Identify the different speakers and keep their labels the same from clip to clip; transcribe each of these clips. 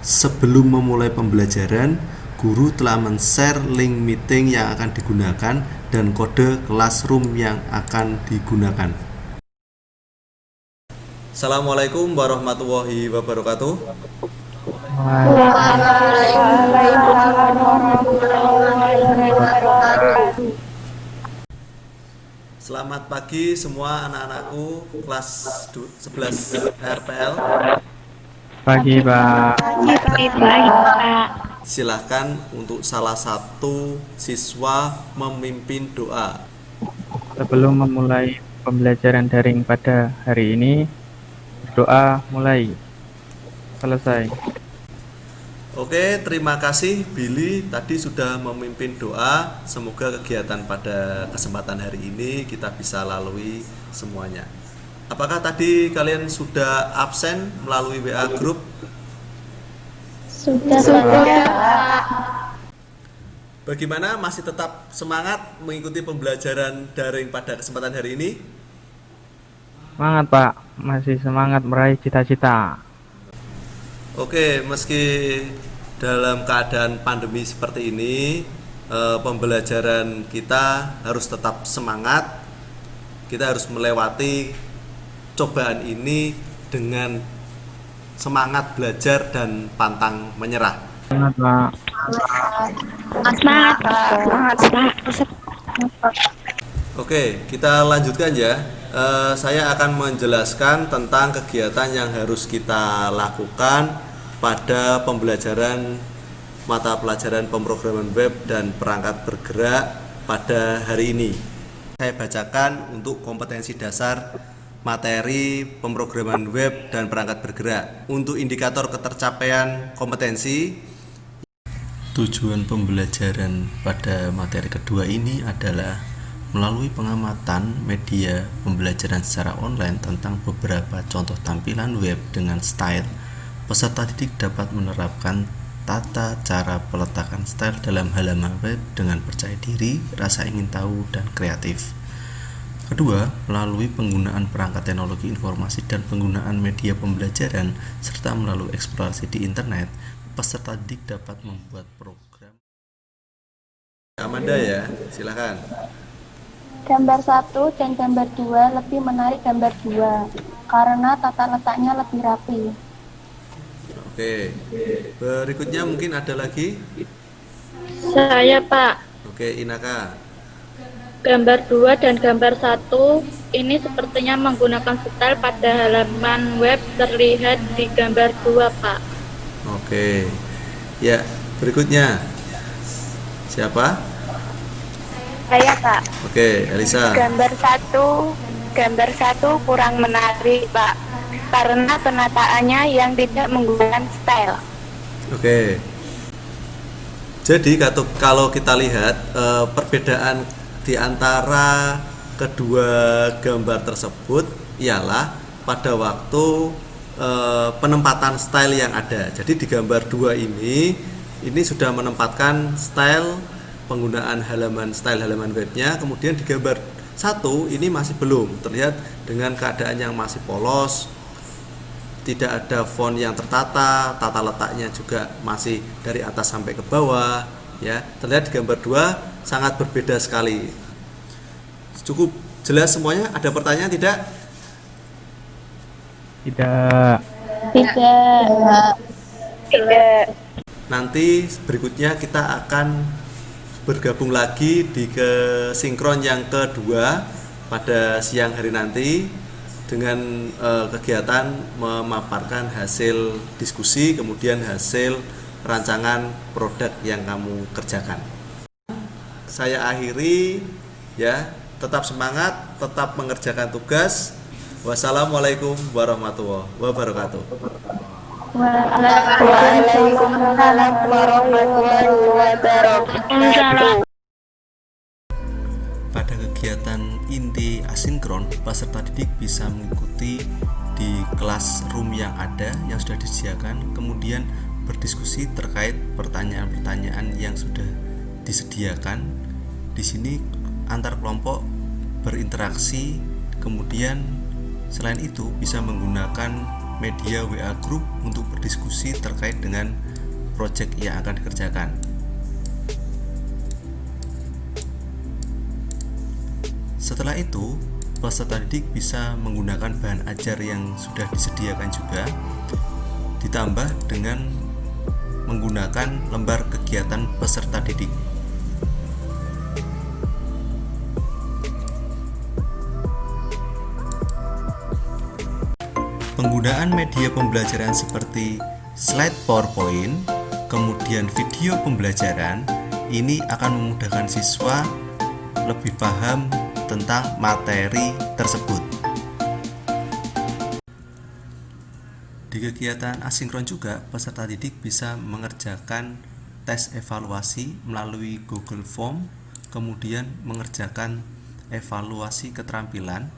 Speaker 1: Sebelum memulai pembelajaran, guru telah men-share link meeting yang akan digunakan dan kode classroom yang akan digunakan. Assalamualaikum warahmatullahi wabarakatuh.
Speaker 2: Waalaikumsalam warahmatullahi wabarakatuh.
Speaker 1: Selamat pagi semua anak-anakku kelas 11 RPL.
Speaker 3: Pagi, Pak.
Speaker 1: Silahkan untuk salah satu siswa memimpin doa.
Speaker 3: Sebelum memulai pembelajaran daring pada hari ini, berdoa mulai. Selesai.
Speaker 1: Oke, terima kasih Billy tadi sudah memimpin doa. Semoga kegiatan pada kesempatan hari ini kita bisa lalui semuanya. Apakah tadi kalian sudah absen melalui WA group?
Speaker 2: Sudah.
Speaker 1: Bagaimana, masih tetap semangat mengikuti pembelajaran daring pada kesempatan hari ini?
Speaker 3: Semangat, Pak. Masih semangat meraih cita-cita.
Speaker 1: Oke, meski dalam keadaan pandemi seperti ini, pembelajaran kita harus tetap semangat. Kita harus melewati cobaan ini dengan semangat belajar dan pantang menyerah.
Speaker 3: Semangat, Pak.
Speaker 1: Oke, kita lanjutkan ya. Saya akan menjelaskan tentang kegiatan yang harus kita lakukan pada pembelajaran mata pelajaran pemrograman web dan perangkat bergerak pada hari ini. Saya bacakan untuk kompetensi dasar materi pemrograman web dan perangkat bergerak. Untuk indikator ketercapaian kompetensi, tujuan pembelajaran pada materi kedua ini adalah melalui pengamatan media pembelajaran secara online tentang beberapa contoh tampilan web dengan style, peserta didik dapat menerapkan tata cara peletakan style dalam halaman web dengan percaya diri, rasa ingin tahu, dan kreatif. Kedua, melalui penggunaan perangkat teknologi informasi dan penggunaan media pembelajaran serta melalui eksplorasi di internet, peserta didik dapat membuat program. Amanda ya, silakan.
Speaker 2: Gambar 1 dan gambar 2 lebih menarik gambar 2 karena tata letaknya lebih rapi.
Speaker 1: Oke, berikutnya mungkin ada lagi.
Speaker 4: Saya, Pak.
Speaker 1: Oke, Inaka.
Speaker 4: Gambar 2 dan gambar 1 ini sepertinya menggunakan style pada halaman web terlihat di gambar 2, Pak.
Speaker 1: Oke, ya, berikutnya siapa?
Speaker 2: Saya, Pak.
Speaker 1: Oke, Elisa.
Speaker 2: Gambar 1 kurang menarik, Pak, karena penataannya yang tidak menggunakan style.
Speaker 1: Oke. Jadi kalau kita lihat perbedaan di antara kedua gambar tersebut ialah pada waktu penempatan style yang ada. Jadi di gambar 2 ini sudah menempatkan style penggunaan style halaman webnya. Kemudian di gambar 1 ini masih belum terlihat dengan keadaan yang masih polos, tidak ada font yang tertata, tata letaknya juga masih dari atas sampai ke bawah ya. Terlihat di gambar 2 sangat berbeda sekali. Cukup jelas semuanya? Ada pertanyaan tidak?
Speaker 3: Tidak.
Speaker 2: Tidak.
Speaker 1: Nanti berikutnya kita akan bergabung lagi di sinkron yang kedua pada siang hari nanti dengan kegiatan memaparkan hasil diskusi, kemudian hasil rancangan produk yang kamu kerjakan. Saya akhiri ya, tetap semangat, tetap mengerjakan tugas. Wassalamualaikum warahmatullahi wabarakatuh.
Speaker 2: Waalaikumsalam warahmatullahi wabarakatuh.
Speaker 1: Pada kegiatan inti asinkron, peserta didik bisa mengikuti di classroom yang ada yang sudah disediakan, kemudian berdiskusi terkait pertanyaan-pertanyaan yang sudah disediakan. Di sini antar kelompok berinteraksi, kemudian selain itu bisa menggunakan media WA Group untuk berdiskusi terkait dengan proyek yang akan dikerjakan. Setelah itu, peserta didik bisa menggunakan bahan ajar yang sudah disediakan juga, ditambah dengan menggunakan lembar kegiatan peserta didik. Penggunaan media pembelajaran seperti slide PowerPoint, kemudian video pembelajaran, ini akan memudahkan siswa lebih paham tentang materi tersebut. Di kegiatan asinkron juga, peserta didik bisa mengerjakan tes evaluasi melalui Google Form, kemudian mengerjakan evaluasi keterampilan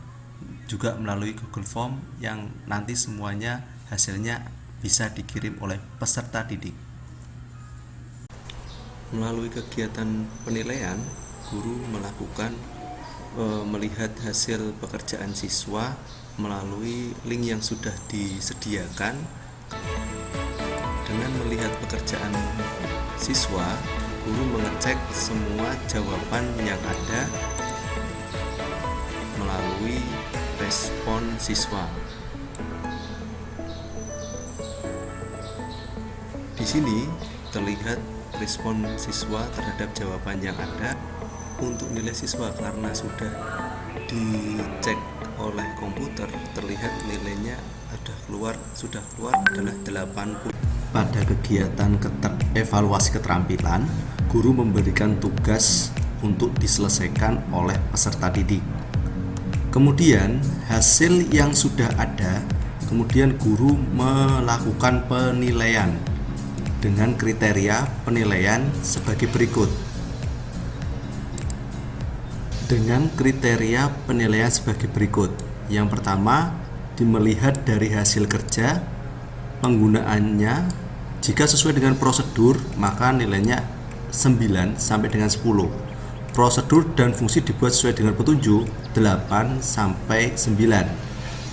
Speaker 1: juga melalui Google Form yang nanti semuanya hasilnya bisa dikirim oleh peserta didik. Melalui kegiatan penilaian, guru melihat hasil pekerjaan siswa melalui link yang sudah disediakan. Dengan melihat pekerjaan siswa, guru mengecek semua jawaban yang ada melalui respon siswa. Di sini terlihat respon siswa terhadap jawaban yang ada. Untuk nilai siswa karena sudah dicek oleh komputer, terlihat nilainya sudah keluar adalah 80. Pada kegiatan evaluasi keterampilan, guru memberikan tugas untuk diselesaikan oleh peserta didik. Kemudian hasil yang sudah ada, kemudian guru melakukan penilaian dengan kriteria penilaian sebagai berikut. Yang pertama, melihat dari hasil kerja, penggunaannya. Jika sesuai dengan prosedur, maka nilainya 9 sampai dengan 10. Prosedur dan fungsi dibuat sesuai dengan petunjuk, 8 sampai 9.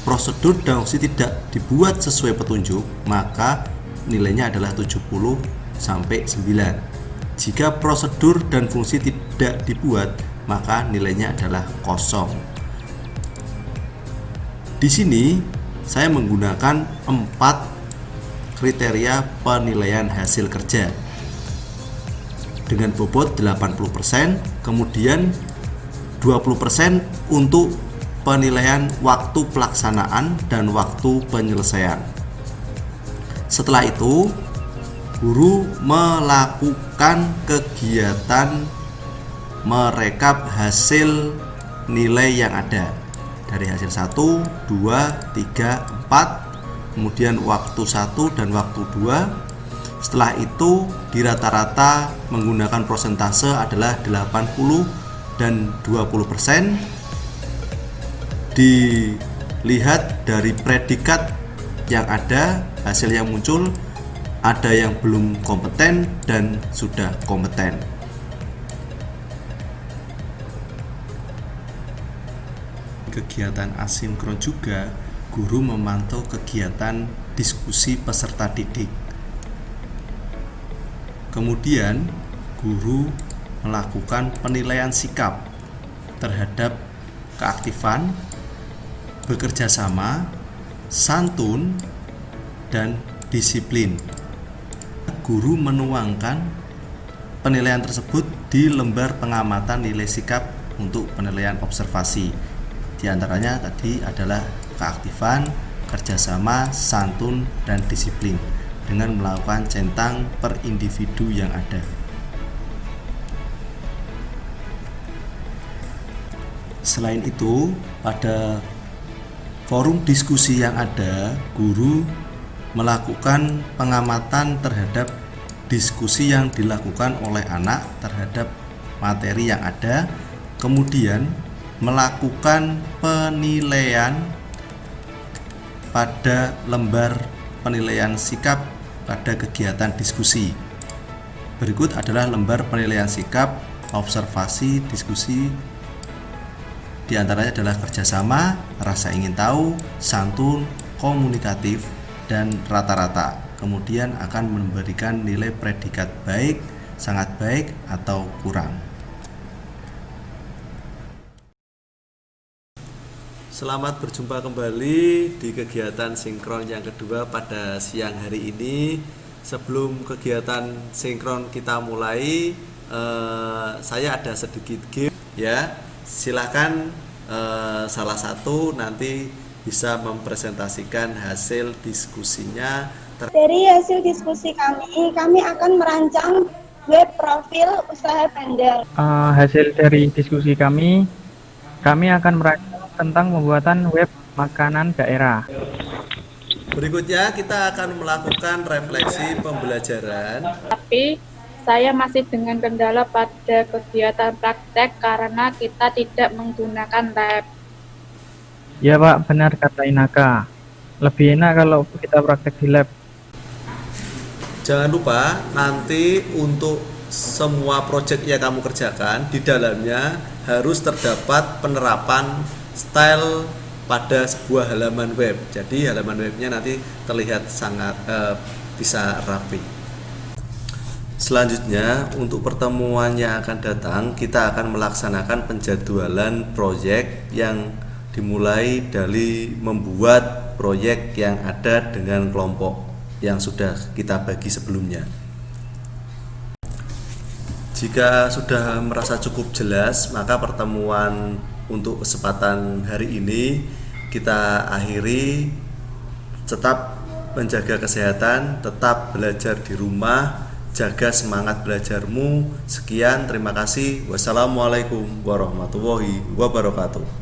Speaker 1: Prosedur dan fungsi tidak dibuat sesuai petunjuk, maka nilainya adalah 70 sampai 9. Jika prosedur dan fungsi tidak dibuat, maka nilainya adalah 0. Di sini saya menggunakan 4 kriteria penilaian hasil kerja dengan bobot 80%, kemudian 20% untuk penilaian waktu pelaksanaan dan waktu penyelesaian. Setelah itu, guru melakukan kegiatan merekap hasil nilai yang ada dari hasil 1, 2, 3, 4, kemudian waktu 1 dan waktu 2. Setelah itu di rata-rata menggunakan persentase adalah 80 dan 20%. Dilihat dari predikat yang ada, hasil yang muncul, ada yang belum kompeten dan sudah kompeten. Kegiatan asinkron juga, guru memantau kegiatan diskusi peserta didik. Kemudian, guru melakukan penilaian sikap terhadap keaktifan, bekerja sama, santun, dan disiplin. Guru menuangkan penilaian tersebut di lembar pengamatan nilai sikap untuk penilaian observasi. Di antaranya tadi adalah keaktifan, kerjasama, santun, dan disiplin dengan melakukan centang per individu yang ada. Selain itu, pada forum diskusi yang ada, guru melakukan pengamatan terhadap diskusi yang dilakukan oleh anak terhadap materi yang ada, kemudian melakukan penilaian pada lembar penilaian sikap pada kegiatan diskusi. Berikut adalah lembar penilaian sikap, observasi, diskusi. Di antaranya adalah kerjasama, rasa ingin tahu, santun, komunikatif, dan rata-rata. Kemudian akan memberikan nilai predikat baik, sangat baik, atau kurang. Selamat berjumpa kembali di kegiatan sinkron yang kedua pada siang hari ini. Sebelum kegiatan sinkron kita mulai, saya ada sedikit game ya. Silakan salah satu nanti bisa mempresentasikan hasil diskusinya.
Speaker 2: Dari hasil diskusi kami akan merancang web profil usaha bandar.
Speaker 3: Hasil dari diskusi kami akan merancang tentang pembuatan web makanan daerah.
Speaker 1: Berikutnya kita akan melakukan refleksi pembelajaran.
Speaker 4: Tapi saya masih dengan kendala pada kegiatan praktek karena kita tidak menggunakan lab.
Speaker 3: Ya Pak, benar kata Inaka. Lebih enak kalau kita praktek di lab.
Speaker 1: Jangan lupa nanti untuk semua proyek yang kamu kerjakan di dalamnya harus terdapat penerapan style pada sebuah halaman web. Jadi halaman webnya nanti terlihat sangat bisa rapi. Selanjutnya untuk pertemuan yang akan datang kita akan melaksanakan penjadwalan proyek yang dimulai dari membuat proyek yang ada dengan kelompok yang sudah kita bagi sebelumnya. Jika sudah merasa cukup jelas, maka pertemuan untuk kesempatan hari ini kita akhiri. Tetap menjaga kesehatan, tetap belajar di rumah, jaga semangat belajarmu. Sekian, terima kasih. Wassalamualaikum warahmatullahi wabarakatuh.